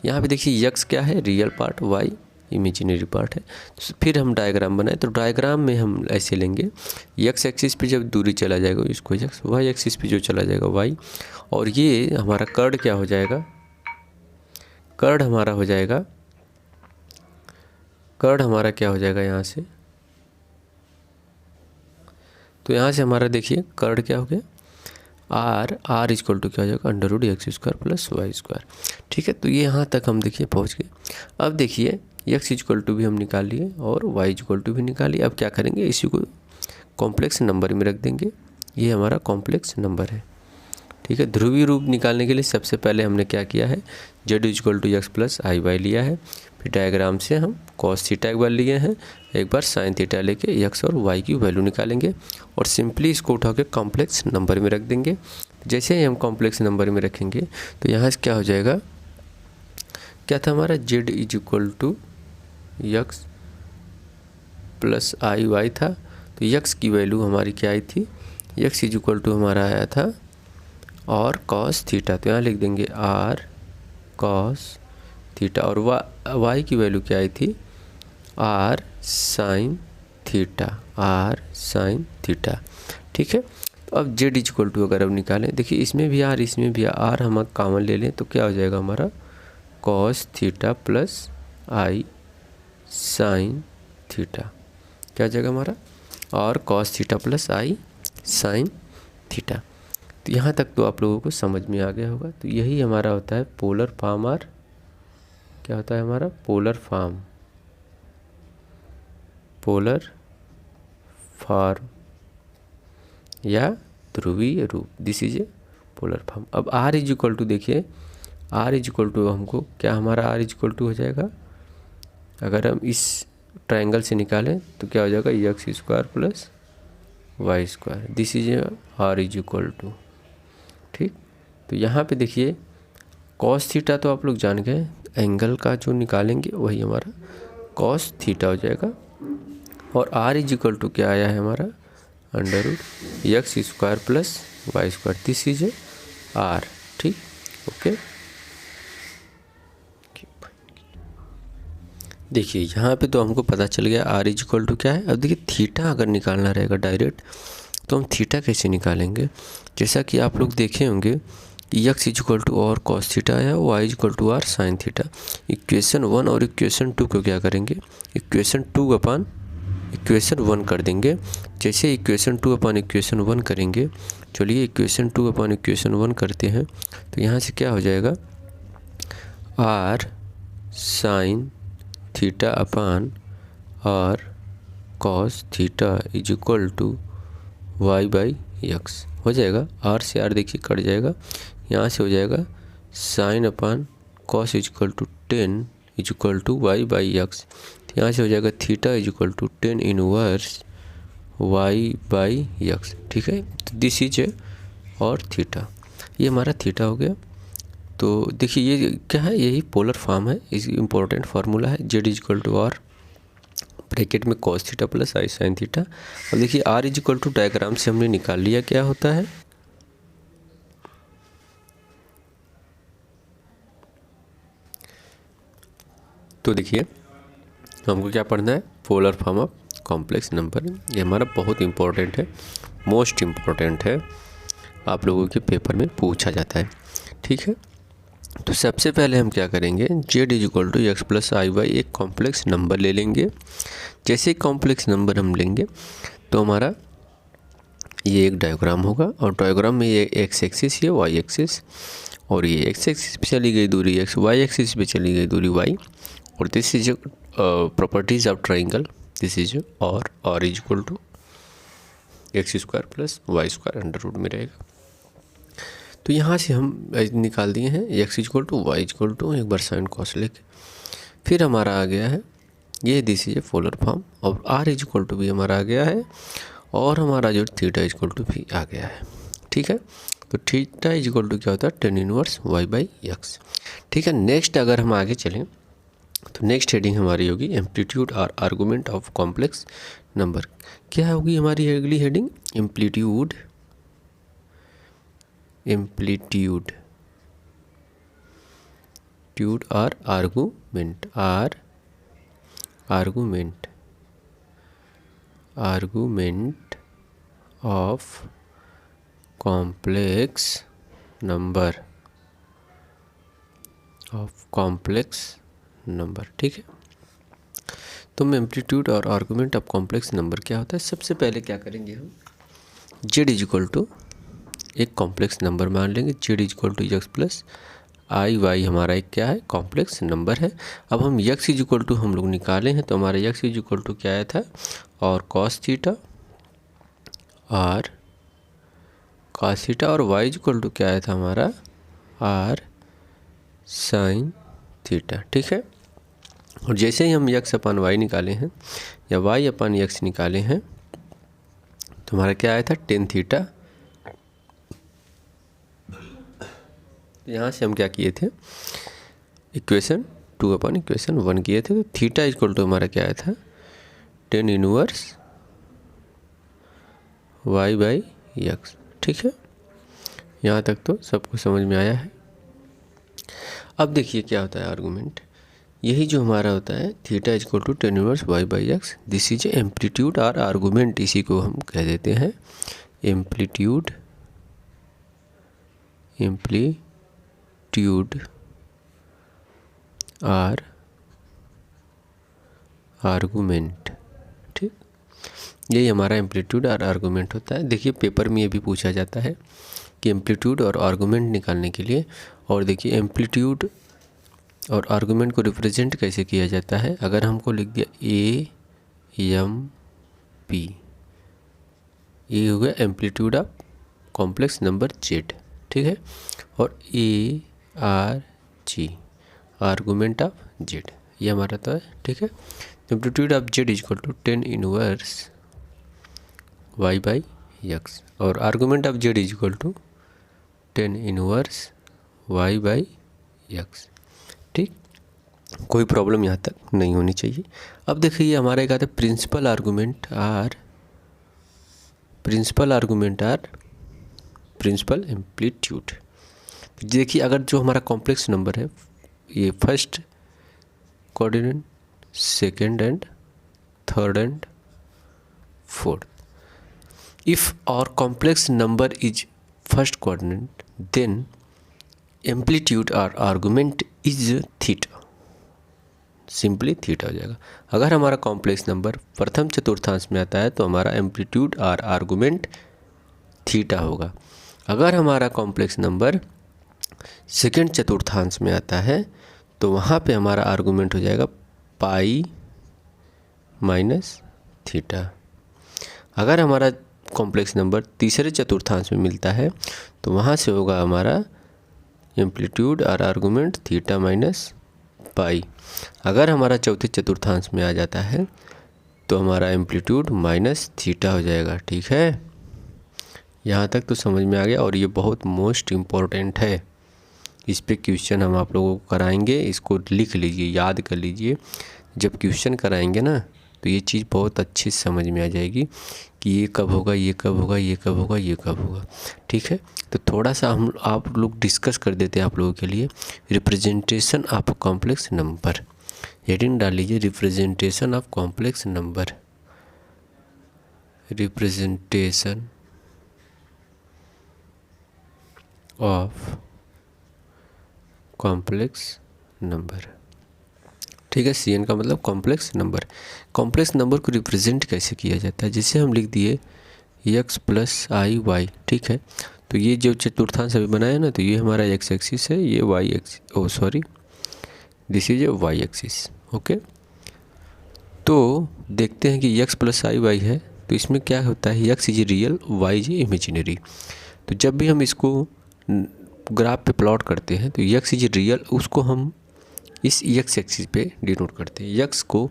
यहाँ पे देखिए यक्स क्या है, real part, Y imaginary part है। तो फिर हम डायग्राम बनाए तो डायग्राम में हम ऐसे लेंगे, यक्स एक्सिस पे जब दूरी चला जाएगा इसको यक्स, वाई एक्सिस पे जो चला जाएगा वाई, और ये हमारा कर्ड क्या हो जाएगा, कर्ड हमारा हो जाएगा, कर्ड हमारा क्या हो जाएगा यहाँ से, तो यहाँ से हमारा देखिए कर्ड क्या हो गया, आर इज इक्वल टू क्या हो जाएगा, under root X square plus Y square. ठीक है, तो ये यहाँ तक हम देखिए पहुँच गए। अब देखिए एक्स इज इक्वल टू भी हम निकाल लिए और वाई इज इक्वल टू भी निकाल लिए। अब क्या करेंगे, इसी को कॉम्प्लेक्स नंबर में रख देंगे, ये हमारा कॉम्प्लेक्स नंबर है। ठीक है, ध्रुवीय रूप निकालने के लिए सबसे पहले हमने क्या किया है, Z is equal to x plus I Y लिया है। फिर डायग्राम से हम कॉस थीटा एक बार लिए हैं, एक बार साइन थीटा लेके एक्स और वाई की वैल्यू निकालेंगे और सिंपली इसको उठा के कॉम्प्लेक्स नंबर में रख देंगे। जैसे ही हम कॉम्प्लेक्स नंबर में रखेंगे तो यहाँ से क्या हो जाएगा, क्या था हमारा, Z is equal to x plus I Y था। तो एक्स की वैल्यू हमारी क्या आई थी, एक्स इज इक्वल टू हमारा आया था और कॉस थीटा, तो यहाँ लिख देंगे आर कॉस थीटा, और वाई की वैल्यू क्या आई थी, R sine theta, R sine theta. ठीक है, तो अब जेड इज इक्वल टू अगर अब निकालें, देखिए इसमें भी आर इसमें भी आर हम कॉमन ले लें तो क्या हो जाएगा हमारा, कॉस थीटा प्लस आई साइन थीटा, क्या हो जाएगा हमारा, और कॉस थीटा प्लस आई साइन थीटा। तो यहाँ तक तो आप लोगों को समझ में आ गया होगा। तो यही हमारा होता है पोलर फॉर्म, और क्या होता है हमारा पोलर फॉर्म, पोलर फॉर्म या ध्रुवीय रूप, this is a polar form. अब आर इज इक्वल टू देखिए, आर इज इक्वल टू हमको क्या, हमारा आर इज इक्वल टू हो जाएगा, अगर हम इस ट्रायंगल से निकालें तो क्या हो जाएगा, X square plus Y square, this is R is equal to. ठीक, तो यहाँ पे देखिए कॉस थीटा तो आप लोग जान गए, एंगल का जो निकालेंगे वही हमारा कॉस थीटा हो जाएगा, और आर इज इक्वल टू क्या आया है हमारा, under root X square plus Y square, this is R. ठीक, ओके। देखिए यहाँ पे तो हमको पता चल गया आर इज इक्वल टू क्या है। अब देखिए थीटा अगर निकालना रहेगा डायरेक्ट तो हम थीटा कैसे निकालेंगे, जैसा कि आप लोग देखे होंगे कि एक्स इज इक्वल टू और कॉस थीटा है, Y is equal to R sine theta. Equation 1 और इक्वेशन 2 को क्या करेंगे, इक्वेशन 2 अपान इक्वेशन 1 कर देंगे। जैसे इक्वेशन 2 अपान इक्वेशन 1 करेंगे, चलिए इक्वेशन 2 अपान इक्वेशन 1 करते हैं, तो यहाँ से क्या हो जाएगा, R sine theta upon R cos theta is equal to Y by X हो जाएगा। आर से आर देखिए कट जाएगा, यहाँ से हो जाएगा sine upon cos is equal to 10 is equal to Y by X. तो यहाँ से हो जाएगा theta is equal to 10 inverse Y by X. ठीक है, तो दिस इज और थीटा, ये हमारा थीटा हो गया। तो देखिए ये क्या है, यही पोलर फॉर्म है, इस इम्पोर्टेंट फार्मूला है। Z is equal to R bracket में कॉस थीटा प्लस आई साइन थीटा। अब देखिए R is equal to diagram से हमने निकाल लिया क्या होता है। तो देखिए हमको क्या पढ़ना है, polar form of complex number. ये हमारा बहुत इंपॉर्टेंट है, मोस्ट इम्पॉर्टेंट है, आप लोगों के पेपर में पूछा जाता है। ठीक है, तो सबसे पहले हम क्या करेंगे, Z is equal to x plus I Y एक कॉम्प्लेक्स नंबर ले लेंगे। जैसे ही कॉम्प्लेक्स नंबर हम लेंगे तो हमारा ये एक डायग्राम होगा, और डायग्राम में ये एक्स एक्सिस, ये वाई एक्सिस, और ये एक्स एक्सिस पे चली गई दूरी एक्स, वाई एक्सिस पे चली गई दूरी वाई, और this is properties of triangle, this is और R is equal to X square plus Y square under root में रहेगा। तो यहाँ से हम निकाल दिए हैं X equal to Y equal to एक बार साइन कॉस लेके, फिर हमारा आ गया है ये दिस इज पोलर फॉर्म, और आर इज इक्वल टू भी हमारा आ गया है, और हमारा जो थीटा इज इक्वल टू भी आ गया है। ठीक है, तो थीटा इज इक्वल टू क्या होता है, tan inverse Y by X. ठीक है, नेक्स्ट अगर हम आगे चलें तो नेक्स्ट हेडिंग हमारी होगी एम्पलीट्यूड और आर्गूमेंट ऑफ कॉम्प्लेक्स नंबर। क्या होगी हमारी अगली हेडिंग, एम्पलीट्यूड, एम्पलीट्यूड ट्यूड और argument, argument, argument of complex number, of complex number. ठीक है, तो एम्पलीट्यूड और आर्गूमेंट ऑफ कॉम्प्लेक्स नंबर क्या होता है, सबसे पहले क्या करेंगे हम, जेड इज इक्वल टू एक कॉम्प्लेक्स नंबर मान लेंगे, Z is equal to x plus I Y हमारा एक क्या है, कॉम्प्लेक्स नंबर है। अब हम एक्स इज इक्वल टू हम लोग निकाले हैं, तो हमारा एक्स इज इक्वल टू क्या आया था, और कॉस थीटा, और कॉस थीटा, और वाई इज इक्वल टू क्या आया था हमारा, आर साइन थीटा। ठीक है, और जैसे ही हम एक्स अपन वाई निकाले हैं या वाई अपन एक्स निकाले हैं तो हमारा क्या आया था, टेन थीटा। तो यहाँ से हम क्या किए थे, इक्वेशन 2 अपन इक्वेशन 1 किए थे, तो थीटा इक्वल टू हमारा क्या आया था, tan inverse Y by X. ठीक है, यहाँ तक तो सबको समझ में आया है। अब देखिए क्या होता है आर्गूमेंट, यही जो हमारा होता है theta equal to tan inverse Y by X, this is amplitude और आर्गूमेंट, इसी को हम कह देते हैं एम्पलीट्यूड, एम्पलीट्यूड आर आर्गूमेंट। ठीक, यही हमारा एम्पलीट्यूड और आर्गूमेंट होता है। देखिए पेपर में ये भी पूछा जाता है कि एम्पलीट्यूड और आर्गूमेंट निकालने के लिए, और देखिए एम्पलीट्यूड और आर्गूमेंट को रिप्रेजेंट कैसे किया जाता है, अगर हमको लिख दिया ए एम पी, ये हो गया amplitude of complex number Z. ठीक है, और A R G argument of Z, ये हमारा तो है। ठीक है, amplitude of Z is equal to tan inverse Y by X, और argument of Z is equal to tan inverse Y by X. ठीक, कोई प्रॉब्लम यहाँ तक नहीं होनी चाहिए। अब देखिए हमारा एक आता है principal argument R, principal argument R principal amplitude. देखिए अगर जो हमारा कॉम्प्लेक्स नंबर है, ये first coordinate, second and third and fourth, if our complex number is first coordinate then amplitude और argument is theta, simply theta हो जाएगा। अगर हमारा कॉम्प्लेक्स नंबर प्रथम चतुर्थांश में आता है तो हमारा एम्पलीट्यूड और आर्गूमेंट थीटा होगा। अगर हमारा कॉम्प्लेक्स नंबर सेकंड चतुर्थांश में आता है तो वहाँ पे हमारा आर्गूमेंट हो जाएगा पाई माइनस थीटा। अगर हमारा कॉम्प्लेक्स नंबर तीसरे चतुर्थांश में मिलता है तो वहाँ से होगा हमारा एम्पलीट्यूड और आर्गुमेंट थीटा माइनस पाई। अगर हमारा चौथे चतुर्थांश में आ जाता है तो हमारा एम्पलीट्यूड माइनस थीटा हो जाएगा। ठीक है, यहाँ तक तो समझ में आ गया। और ये बहुत मोस्ट इम्पॉर्टेंट है, इस पे क्वेश्चन हम आप लोगों को कराएंगे। इसको लिख लीजिए, याद कर लीजिए। जब क्वेश्चन कराएंगे ना तो ये चीज़ बहुत अच्छी समझ में आ जाएगी कि ये कब होगा, ये कब होगा, ये कब होगा, ये कब होगा। ठीक है, तो थोड़ा सा हम आप लोग डिस्कस कर देते हैं आप लोगों के लिए। Representation of complex number, heading डाल लीजिए representation of complex number. Representation of complex number. ठीक है, CN का मतलब कॉम्प्लेक्स नंबर। कॉम्प्लेक्स नंबर को रिप्रेजेंट कैसे किया जाता है, जैसे हम लिख दिए x प्लस आई वाई। ठीक है, तो ये जो चतुर्थांश अभी बनाया ना, तो ये हमारा x एक्सिस है, ये y axis, this is y axis. Okay, तो देखते हैं कि x प्लस आई वाई है, तो इसमें क्या होता है, x is real, y is imaginary. तो जब भी हम इसको ग्राफ पे प्लॉट करते हैं तो x इज रियल, उसको हम इस x एक्सिस पे डिनोट करते हैं। x को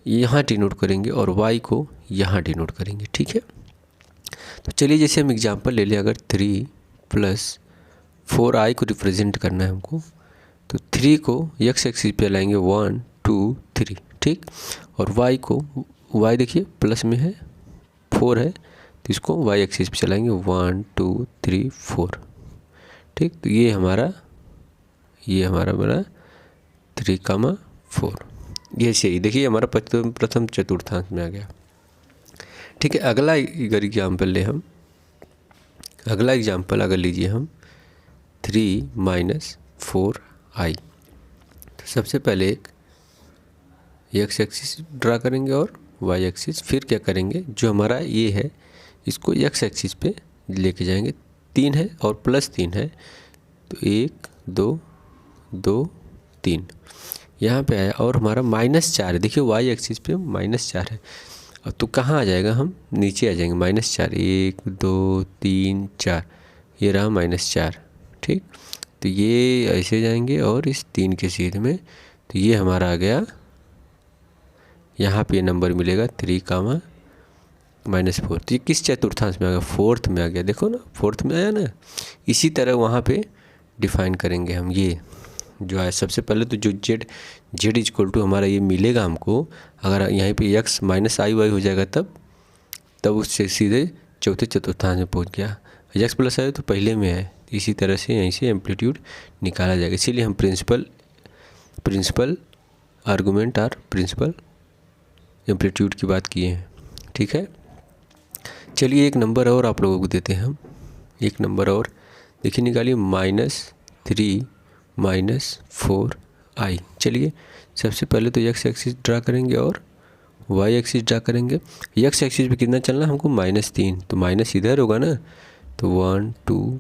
यहाँ डिनोट करेंगे और y को यहाँ डिनोट करेंगे। ठीक है, तो चलिए जैसे हम एग्जांपल ले लें, अगर 3 + 4i को रिप्रेजेंट करना है हमको, तो 3 को x एक्सिस पे लाएंगे 1 2 3। ठीक, और y देखिए प्लस में है, 4 है, तो इसको y एक्सिस पे चलाएंगे 1 2 3 4। ठीक, तो ये हमारा बना 3,4। ये सही, देखिए हमारा प्रथम चतुर्थांश में आ गया। ठीक है, अगला एग्जाम्पल ले हम। अगला एग्जाम्पल अगर लीजिए हम 3 - 4i। तो सबसे पहले एक x एक्सिस ड्रा करेंगे और y एक्सिस, फिर क्या करेंगे, जो हमारा ये है इसको x एक्सिस पे लेके जाएंगे। 3 है और +3 है, तो 1 2 2 3 यहाँ पे आया। और हमारा -4 है, देखिए y एक्सिस पे -4 है। अब तो कहाँ आ जाएगा, हम नीचे आ जाएंगे, -4 1 2 3 4, ये रहा -4। ठीक, तो ये ऐसे जाएंगे और इस 3 के सीध में, तो ये हमारा आ गया, यहाँ पे नंबर मिलेगा 3, -4। तो ये किस चतुर्थांश में आ गया, 4th में आ गया। देखो ना, 4th में आया ना। इसी तरह वहाँ पे डिफाइन करेंगे हम, ये जो है सबसे पहले तो जो z इक्वल टू हमारा ये मिलेगा हमको। अगर यहीं पे x - आई वाई हो जाएगा तब उससे सीधे चौथे चतुर्थांश में पहुंच गया। x प्लस आई तो पहले में है, इसी तरह से यहीं से एम्पलीट्यूड निकाला जाएगा। इसीलिए हम प्रिंसिपल आर्गूमेंट और प्रिंसिपल एम्पलीट्यूड की बात किए हैं। ठीक है, चलिए एक नंबर और आप लोगों को देते हैं हम। एक नंबर और देखिए, निकालिए -3 - 4i। चलिए सबसे पहले तो x एक्सिस ड्रा करेंगे और y एक्सिस ड्रा करेंगे। x एक्सिस पे कितना चलना है हमको, -3, तो माइनस इधर होगा ना, तो 1 2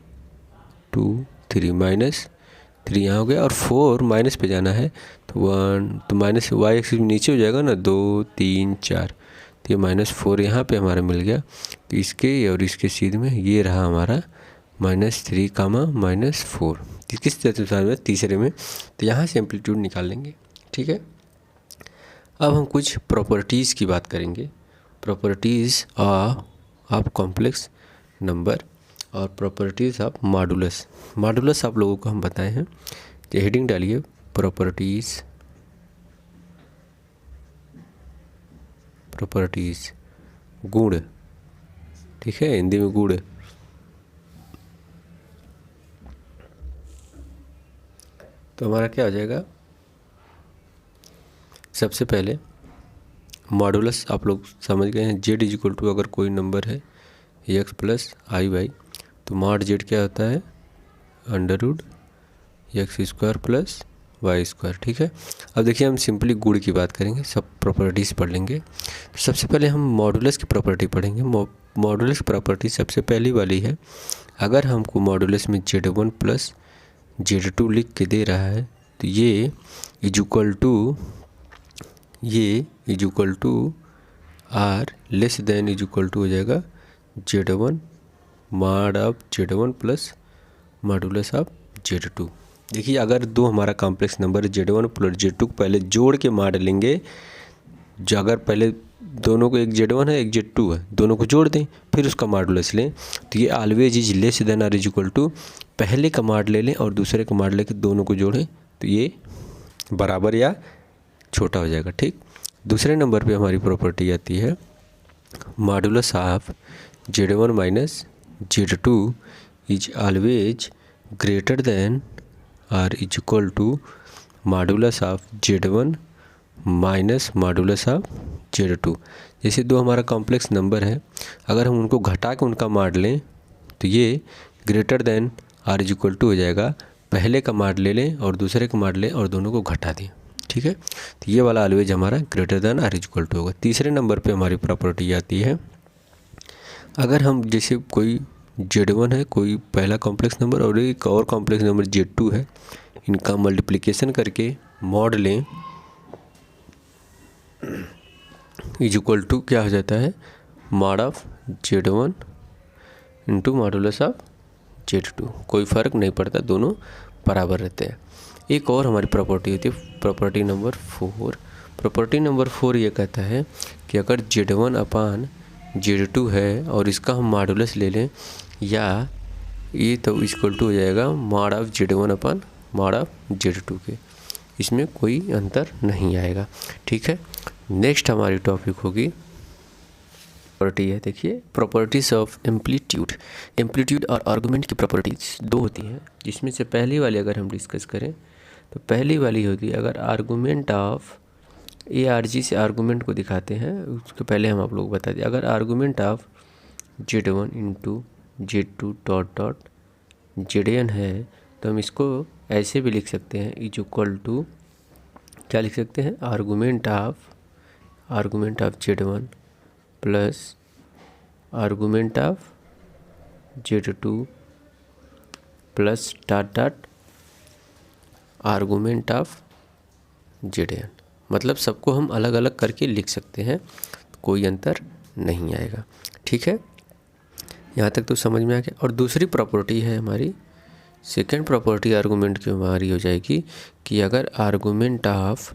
2 3 -3 यहाँ हो गया। और 4 माइनस पे जाना है, तो 1, तो माइनस y एक्सिस नीचे हो जाएगा ना, 2 3 4, तो ये -4 यहाँ पे हमारा मिल गया। तो इसके और इसके सीध में ये रहा हमारा -3, -4। किस चतुर्थांश में, तीसरे में। तो यहाँ से एम्पलीट्यूड निकाल लेंगे। ठीक है, अब हम कुछ प्रॉपर्टीज़ की बात करेंगे। प्रॉपर्टीज़ ऑफ कॉम्प्लेक्स नंबर और प्रॉपर्टीज़ ऑफ मॉडुलस। मॉडुलस आप लोगों को हम बताए हैं, तो हेडिंग डालिए प्रॉपर्टीज़ गुण। ठीक है, हिंदी में गुण। तो हमारा क्या हो जाएगा, सबसे पहले मॉडुलस आप लोग समझ गए हैं। z इक्वल टू अगर कोई नंबर है x प्लस आई वाई, तो मॉड z क्या होता है, √x² प्लस y²। ठीक है, अब देखिए हम सिंपली गुण की बात करेंगे, सब प्रॉपर्टीज़ पढ़ लेंगे। तो सबसे पहले हम मॉडुलस की प्रॉपर्टी पढ़ेंगे। मॉडुलस प्रॉपर्टी सबसे पहली वाली है, अगर हमको मॉडुलस में z1 प्लस z2 लिख के दे रहा है, तो ये equal to is equal to R less than is equal to हो जाएगा Z1 mod of Z1 plus modulus of Z2। देखिए अगर दो हमारा complex number Z1 plus Z2 पहले जोड़ के मॉड लेंगे, जो अगर पहले दोनों को एक Z1 है एक Z2 है, दोनों को जोड़ दें फिर उसका मॉडुलस लें, तो ये always is less than R is equal to पहले का मॉड ले लें और दूसरे का मॉड लेके दोनों को जोड़ें तो ये बराबर या छोटा हो जाएगा। ठीक, दूसरे नंबर पे हमारी प्रॉपर्टी आती है modulus of Z1 minus Z2 is always greater than R is equal to modulus of Z1 minus modulus of Z2। जैसे दो हमारा कॉम्प्लेक्स नंबर है, अगर हम उनको घटा के उनका मॉड लें तो ये greater than R is equal to हो जाएगा पहले का मॉड ले लें और दूसरे का मॉड लें और दोनों को घटा दें। ठीक है, तो ये वाला ऑलवेज हमारा greater than R is equal to होगा। तीसरे नंबर पे हमारी प्रॉपर्टी आती है, अगर हम जैसे कोई Z1 है, कोई पहला कॉम्प्लेक्स नंबर और एक और कॉम्प्लेक्स नंबर Z2 है, इनका मल्टीप्लिकेशन करके मॉड लें इज इक्वल टू क्या हो जाता है mod of Z1 into modulus of Z2। कोई फ़र्क नहीं पड़ता, दोनों बराबर रहते हैं। एक और हमारी प्रॉपर्टी होती है प्रॉपर्टी नंबर 4। प्रॉपर्टी नंबर 4 ये कहता है कि अगर Z1 अपान Z2 है और इसका हम मॉडुलस ले लें या ये तो इक्वल टू हो जाएगा mod of Z1 upon mod of Z2 के, इसमें कोई अंतर नहीं आएगा। ठीक है, नेक्स्ट हमारी टॉपिक होगी प्रॉपर्टी है। देखिए प्रॉपर्टीज ऑफ एम्पलीट्यूड। एम्पलीट्यूड और आर्गुमेंट की प्रॉपर्टीज दो होती हैं, जिसमें से पहली वाली अगर हम डिस्कस करें तो पहली वाली होगी अगर आर्गुमेंट ऑफ ARG से आर्गुमेंट को दिखाते हैं, उसके पहले हम आप लोग बता दें अगर argument of Z1 into Z2 dot dot Zn है तो हम इसको ऐसे भी लिख सकते हैं इज इक्वल टू क्या लिख सकते हैं argument of Z1 plus argument of Z2 plus dot dot argument of Zn। मतलब सबको हम अलग अलग करके लिख सकते हैं, कोई अंतर नहीं आएगा। ठीक है, यहाँ तक तो समझ में आ गया। और दूसरी प्रॉपर्टी है हमारी सेकेंड प्रॉपर्टी आर्गुमेंट की हमारी हो जाएगी कि अगर argument of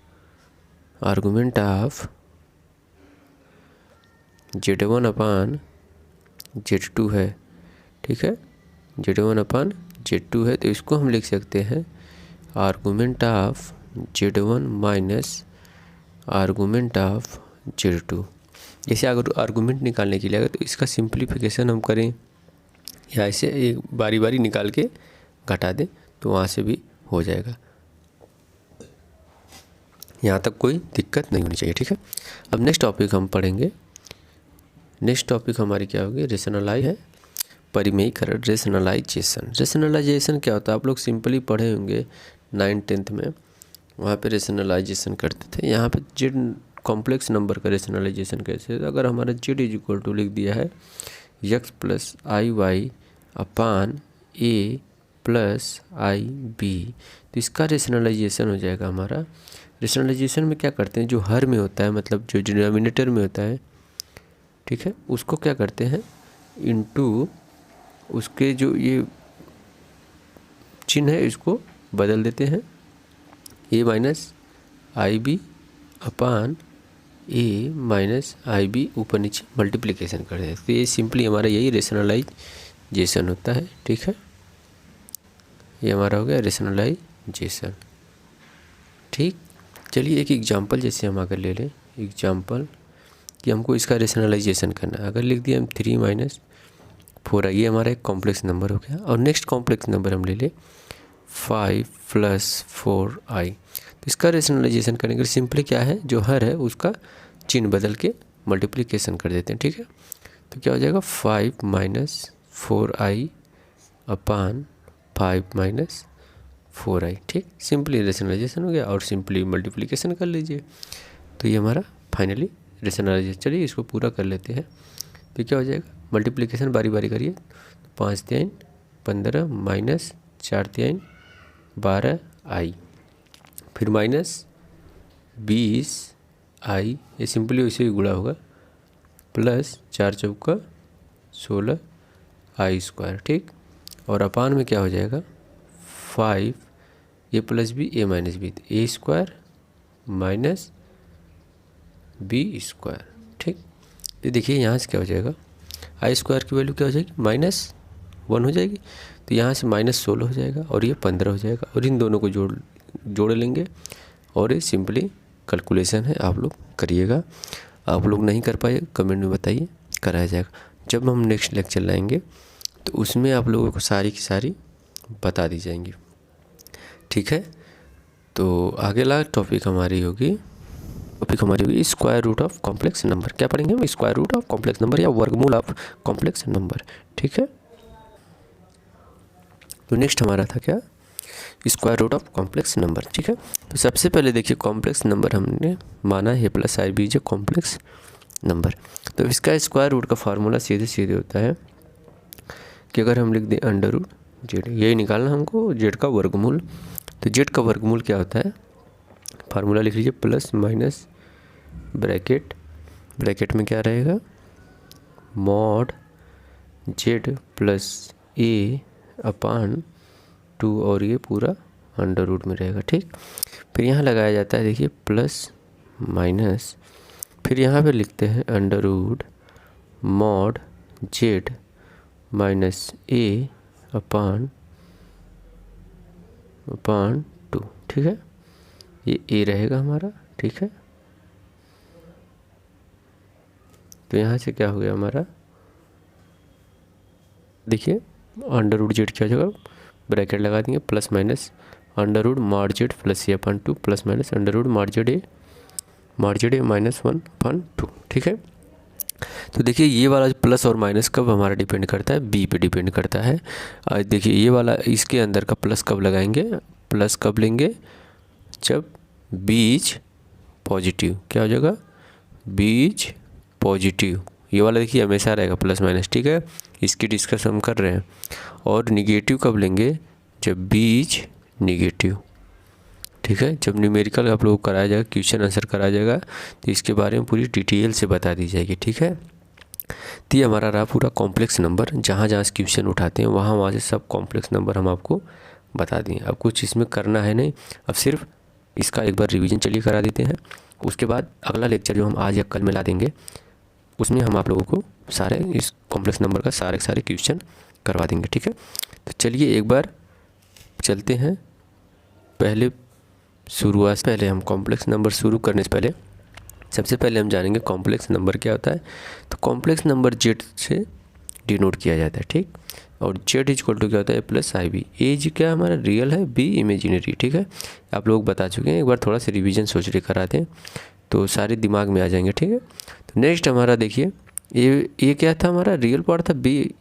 Z1 upon Z2 है, ठीक है, Z1 अपान Z2 है तो इसको हम लिख सकते हैं argument of Z1 minus argument of Z2। जैसे अगर आर्गुमेंट निकालने के लिए अगर तो इसका सिंप्लीफिकेशन हम करें या ऐसे एक बारी बारी निकाल के घटा दें तो वहाँ से भी हो जाएगा, यहाँ तक कोई दिक्कत नहीं होनी चाहिए। ठीक है, अब नेक्स्ट टॉपिक हम पढ़ेंगे। नेक्स्ट टॉपिक हमारी क्या होगी रेशनलाइज है परिमेयीकरण रेशनलाइजेशन। रेशनलाइजेशन क्या होता है आप लोग सिंपली पढ़े होंगे 9th-10th में, वहाँ पे रेशनलाइजेशन करते थे। यहाँ पे जेड कॉम्प्लेक्स नंबर का रेशनलाइजेशन कैसे, अगर हमारा जेड इज इक्वल टू लिख दिया है x प्लस आई वाई अपान ए प्लस आई बी, तो इसका रेशनलाइजेशन हो जाएगा हमारा। रेशनलाइजेशन में क्या करते हैं जो हर में होता है मतलब जो डिनोमिनेटर में होता है, ठीक है, उसको क्या करते हैं इनटू उसके जो ये चिन्ह है इसको बदल देते हैं ए माइनस आई बी अपान ए माइनस आई बी ऊपर नीचे मल्टीप्लिकेशन कर देते हैं। तो ये सिंपली हमारा यही रेशनलाइजेशन होता है। ठीक है, ये हमारा हो गया रेशनलाइजेशन। ठीक, चलिए एक एग्जांपल जैसे हम अगर ले लें एग्जांपल कि हमको इसका रेशनलाइजेशन करना है। अगर लिख दिया हम 3 माइनस 4 ये हमारा एक कॉम्प्लेक्स नंबर हो गया। और नेक्स्ट कॉम्प्लेक्स नंबर हम ले लें 5 प्लस 4i, तो इसका रेशनलाइजेशन करने के लिए सिंपली क्या है जो हर है उसका चिन्ह बदल के मल्टीप्लिकेशन कर देते हैं। ठीक है, तो क्या हो जाएगा 5 माइनस 4i अपान 5 माइनस 4i। ठीक, सिंपली रेशनलाइजेशन हो गया और सिंपली मल्टीप्लिकेशन कर लीजिए तो ये हमारा फाइनली रेशनलाइजेशन। चलिए इसको पूरा कर लेते हैं तो क्या हो जाएगा मल्टीप्लिकेशन बारी बारी करिए 5 3 15 माइनस 4 3 12i, फिर माइनस 20 आई, ये सिंपली वैसे ही गुणा होगा, प्लस 4 चौका 16 आई स्क्वायर, ठीक। और अपान में क्या हो जाएगा 5 ए प्लस बी ए माइनस बी, ए स्क्वायर माइनस बी स्क्वायर, ठीक। तो देखिए यहाँ से क्या हो जाएगा, आई स्क्वायर की वैल्यू क्या हो जाएगी -1 हो जाएगी, तो यहाँ से -16 हो जाएगा और ये 15 हो जाएगा, और इन दोनों को जोड़ लेंगे, और ये सिंपली कैलकुलेशन है, आप लोग करिएगा। आप लोग नहीं कर पाए कमेंट में बताइए, कराया जाएगा। जब हम नेक्स्ट लेक्चर लाएंगे तो उसमें आप लोगों को सारी की सारी बता दी जाएंगी, ठीक है। तो अगला टॉपिक हमारी होगी square root of complex number. क्या पढ़ेंगे हम? Square root of complex number या वर्गमूल ऑफ कॉम्प्लेक्स नंबर, ठीक है। तो नेक्स्ट हमारा था क्या, square root of complex number, ठीक है। तो सबसे पहले देखिए कॉम्प्लेक्स नंबर हमने माना है प्लस आई बी जो कॉम्प्लेक्स नंबर। तो इसका स्क्वायर रूट का फार्मूला सीधे होता है कि अगर हम लिख दें अंडर रूट जेड, यही निकालना हमको जेड का वर्गमूल। तो जेड का वर्गमूल क्या होता है, फार्मूला लिख लीजिए, प्लस माइनस ब्रैकेट में क्या रहेगा, mod Z plus A upon 2, और ये पूरा अंडर रूट में रहेगा, ठीक। फिर यहाँ लगाया जाता है, देखिए प्लस माइनस, फिर यहाँ पे लिखते हैं under root mod Z minus A upon 2, ठीक है। ये ए रहेगा हमारा, ठीक है। तो यहाँ से क्या हो गया हमारा, देखिए अंडर रूट जेड क्या हो जाएगा, ब्रैकेट लगा देंगे, plus minus under root mod Z plus A upon 2 plus minus under root mod Z A -1 upon 2, ठीक है। तो देखिए ये वाला प्लस और माइनस कब हमारा डिपेंड करता है, बी पे डिपेंड करता है। देखिए ये वाला इसके अंदर का प्लस कब लगाएंगे, प्लस कब लेंगे, जब बीज पॉजिटिव, क्या हो जाएगा बीज पॉजिटिव, ये वाला देखिए हमेशा रहेगा प्लस माइनस, ठीक है। इसकी डिस्कस हम कर रहे हैं। और निगेटिव कब लेंगे, जब बीज निगेटिव, ठीक है। जब न्यूमेरिकल आप लोगों को कराया जाएगा, क्वेश्चन आंसर कराया जाएगा, तो इसके बारे में पूरी डिटेल से बता दी जाएगी, ठीक है। तो ये हमारा रहा पूरा कॉम्प्लेक्स नंबर, जहाँ से क्वेश्चन उठाते हैं वहाँ से सब कॉम्प्लेक्स नंबर हम आपको बता दिए। अब कुछ इसमें करना है नहीं, अब सिर्फ इसका एक बार रिवीजन चलिए करा देते हैं। उसके बाद अगला लेक्चर जो हम आज या कल में ला देंगे, उसमें हम आप लोगों को सारे इस कॉम्प्लेक्स नंबर का सारे क्वेश्चन करवा देंगे, ठीक है। तो चलिए एक बार चलते हैं, पहले हम कॉम्प्लेक्स नंबर शुरू करने से पहले सबसे पहले हम जानेंगे कॉम्प्लेक्स नंबर क्या होता है। तो कॉम्प्लेक्स नंबर जेड से डिनोट किया जाता है, ठीक। और जेड इक्वल टू क्या होता है, प्लस आई बी, ए जी क्या हमारा रियल है, बी इमेजिनरी, ठीक है। आप लोग बता चुके हैं, एक बार थोड़ा सा रिवीजन सोच के कराते हैं तो सारे दिमाग में आ जाएंगे, ठीक है। तो नेक्स्ट हमारा देखिए ये क्या था, हमारा रियल पार्ट था, बी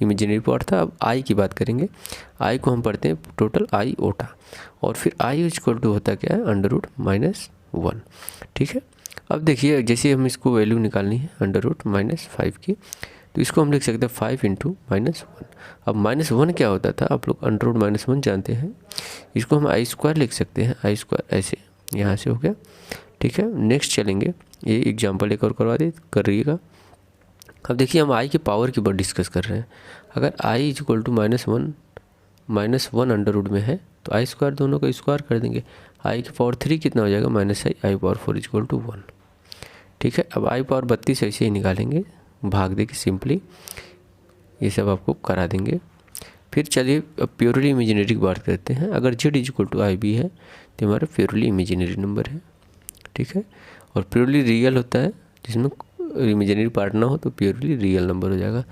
इमेजिनरी पार्ट था। अब आई की बात करेंगे, आई को हम पढ़ते हैं टोटल आई ओटा, और फिर आई इक्वल टू होता क्या है, अंडर रूट -1, ठीक है। अब देखिए जैसे हम इसको वैल्यू निकालनी है अंडर रूट -5 की, तो इसको हम लिख सकते हैं 5 × -1। अब -1 क्या होता था, आप लोग अंडर रूट -1 जानते हैं, इसको हम आई स्क्वायर लिख सकते हैं, आई स्क्वायर ऐसे यहाँ से हो गया, ठीक है। नेक्स्ट चलेंगे, ये एग्जाम्पल एक और करवा दे करिएगा। अब देखिए हम आई की पावर की बात डिस्कस कर रहे हैं। अगर I equal to -1 under root में है तो आई स्क्वायर दोनों को स्क्वायर कर देंगे, आई की पावर 3 कितना हो जाएगा, -आई पावर 4 इक्वल टू 1, ठीक है। अब आई पावर 32 ऐसे ही निकालेंगे, भाग दे के सिंपली ये सब आपको करा देंगे। फिर चलिए अब प्योरली इमेजिनरी की बात करते हैं। अगर Z equal to I B है तो हमारा प्योरली इमेजिनरी नंबर है, ठीक है। और प्योरली रियल होता है, जिसमें इमेजिनरी पार्ट ना हो तो प्योरली रियल नंबर हो जाएगा।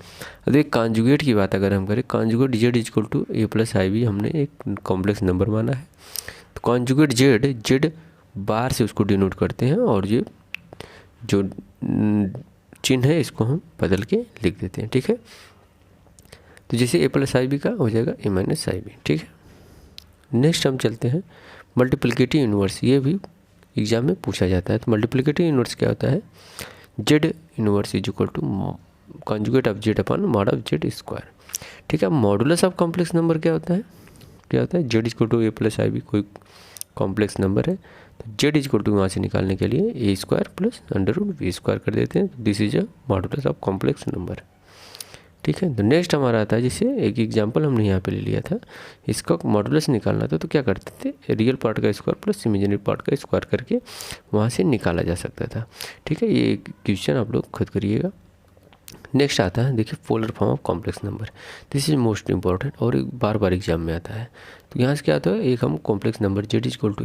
अब एक कॉन्जुगेट की बात अगर हम करें, conjugate z equal to A plus I b हमने एक कॉम्प्लेक्स नंबर माना है, तो कॉन्जुगेट जेड बार से उसको डिनोट करते हैं, और ये जो चिन्ह है इसको हम बदल के लिख देते हैं, ठीक है। तो जैसे ए प्लस आई बी का हो जाएगा ए माइनस आई बी, ठीक है। नेक्स्ट हम चलते हैं मल्टीप्लिकेटिव इन्वर्स, ये भी एग्जाम में पूछा जाता है। तो मल्टीप्लिकेटिव इन्वर्स क्या होता है, z inverse is equal to conjugate of z upon mod of z square, ठीक है। मॉडुलस ऑफ कॉम्प्लेक्स नंबर क्या होता है, Z equal to A plus I b, कोई कॉम्प्लेक्स नंबर है, तो जेड इज इक्वल टू वहाँ से निकालने के लिए A square plus under root V square कर देते हैं। This is a modulus of complex number. ठीक है, तो नेक्स्ट हमारा आता है, जैसे एक एग्जांपल हमने यहाँ पे ले लिया था, इसका मॉडुलस निकालना था तो क्या करते थे, रियल पार्ट का स्क्वायर प्लस इमेजिनरी पार्ट का स्क्वायर करके वहाँ से निकाला जा सकता था। ठीक है, ये क्वेश्चन आप लोग खुद करिएगा। नेक्स्ट आता है, देखिए polar form of complex number, this is most important और एक बार बार एग्जाम में आता है। तो यहाँ से क्या आता है, एक हम complex number z is equal to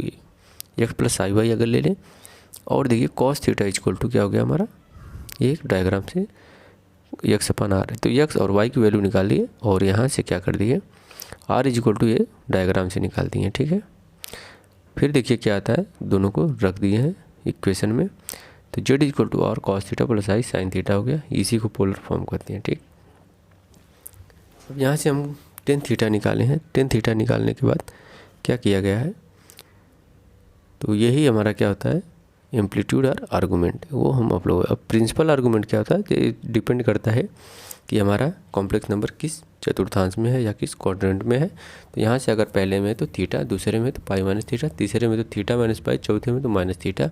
x plus I y अगर ले लें, और देखिए cos theta is equal to क्या हो गया हमारा, एक डायग्राम से एक्स अपन आर है, तो एक्स और वाई की वैल्यू निकाल लिए और यहाँ से क्या कर दिए, आर इज इक्वल टू ये डायग्राम से निकाल दिए। ठीक है, फिर देखिए क्या आता है, दोनों को रख दिए हैं इक्वेशन में, तो z is equal to r cos theta plus I sine theta हो गया, इसी को पोलर फॉर्म करते हैं। ठीक, अब यहाँ से हम टेन थीटा निकाले हैं, टेन थीटा निकालने के बाद क्या किया गया है, तो यही हमारा क्या होता है, एम्पलीट्यूड और आर्गूमेंट, वो हम आप लोग। अब प्रिंसिपल आर्गूमेंट क्या होता है, ये डिपेंड करता है कि हमारा कॉम्प्लेक्स नंबर किस चतुर्थांश में है या किस क्वाड्रेंट में है। तो यहाँ से अगर पहले में तो थीटा, दूसरे में तो पाई माइनस थीटा, तीसरे में तो थीटा माइनस पाई, चौथे में तो माइनस थीटा,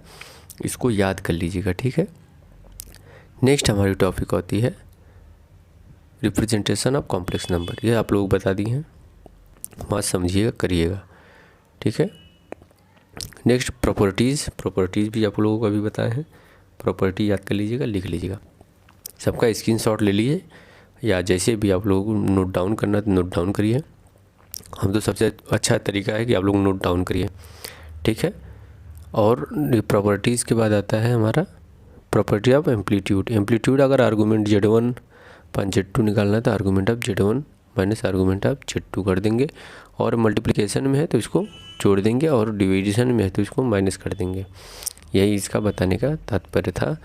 इसको याद कर लीजिएगा। ठीक है, नेक्स्ट हमारी टॉपिक होती है रिप्रेजेंटेशन ऑफ कॉम्प्लेक्स नंबर, ये आप लोग बता दिए हैं, बात समझिएगा करिएगा। ठीक है, नेक्स्ट प्रॉपर्टीज़ भी आप लोगों को अभी बताए हैं, प्रॉपर्टी याद कर लीजिएगा, लिख लीजिएगा, सबका स्क्रीनशॉट ले लीजिए, या जैसे भी आप लोगों को नोट डाउन करना तो नोट डाउन करिए। हम तो सबसे अच्छा तरीका है कि आप लोग नोट डाउन करिए। ठीक है, और प्रॉपर्टीज़ के बाद आता है हमारा प्रॉपर्टी ऑफ एम्पलीट्यूड। एम्पलीट्यूड अगर आर्गूमेंट Z1 Z2 निकालना है तो argument of Z1 minus argument of Z2 कर देंगे, और मल्टीप्लिकेशन में है तो इसको जोड़ देंगे, और डिवीजन में है तो इसको माइनस कर देंगे। यही इसका बताने का तात्पर्य था।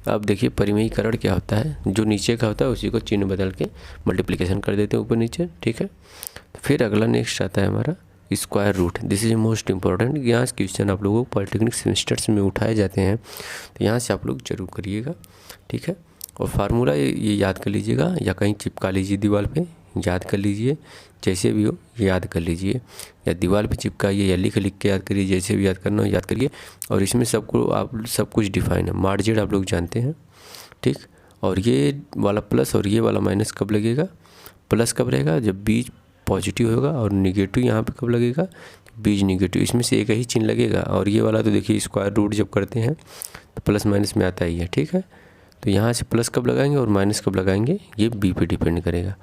अब देखिए परिमेयीकरण क्या होता है, जो नीचे का होता है उसी को चिन्ह बदल के मल्टीप्लिकेशन कर देते हैं ऊपर नीचे। ठीक है, फिर अगला नेक्स्ट आता है हमारा square root, this is most important. यहाँ से क्वेश्चन आप लोगों को पॉलिटेक्निक सेमेस्टर्स में उठाए जाते हैं, तो यहाँ से आप लोग जरूर करिएगा। ठीक है, और फार्मूला ये याद कर लीजिएगा, या कहीं चिपका लीजिए दीवार पे, याद कर लीजिए, जैसे भी हो याद कर लीजिए, या दीवार पे चिपकाइए या लिख के याद करिए, जैसे भी याद करना हो याद करिए। और इसमें सबको आप सब कुछ डिफाइन है, मार्जिन आप लोग जानते हैं। ठीक, और ये वाला प्लस और ये वाला माइनस कब लगेगा, प्लस कब रहेगा जब बीज पॉजिटिव होगा, और निगेटिव यहाँ पे कब लगेगा, बीज निगेटिव, इसमें से एक ही चिन्ह लगेगा। और ये वाला तो देखिए स्क्वायर रूट जब करते हैं तो प्लस माइनस में आता ही है। ठीक है, तो यहाँ से प्लस कब लगाएंगे और माइनस कब लगाएंगे, ये बी पे डिपेंड करेगा।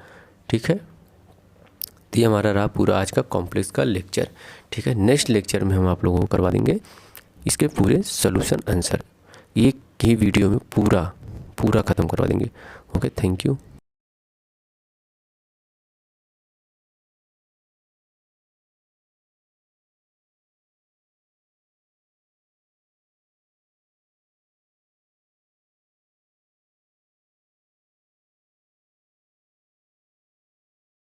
ठीक है, तो ये हमारा रहा पूरा आज का कॉम्प्लेक्स का लेक्चर। ठीक है, नेक्स्ट लेक्चर में हम आप लोगों को करवा देंगे इसके पूरे सोल्यूशन आंसर, एक ही वीडियो में पूरा ख़त्म करवा देंगे। Okay, thank you.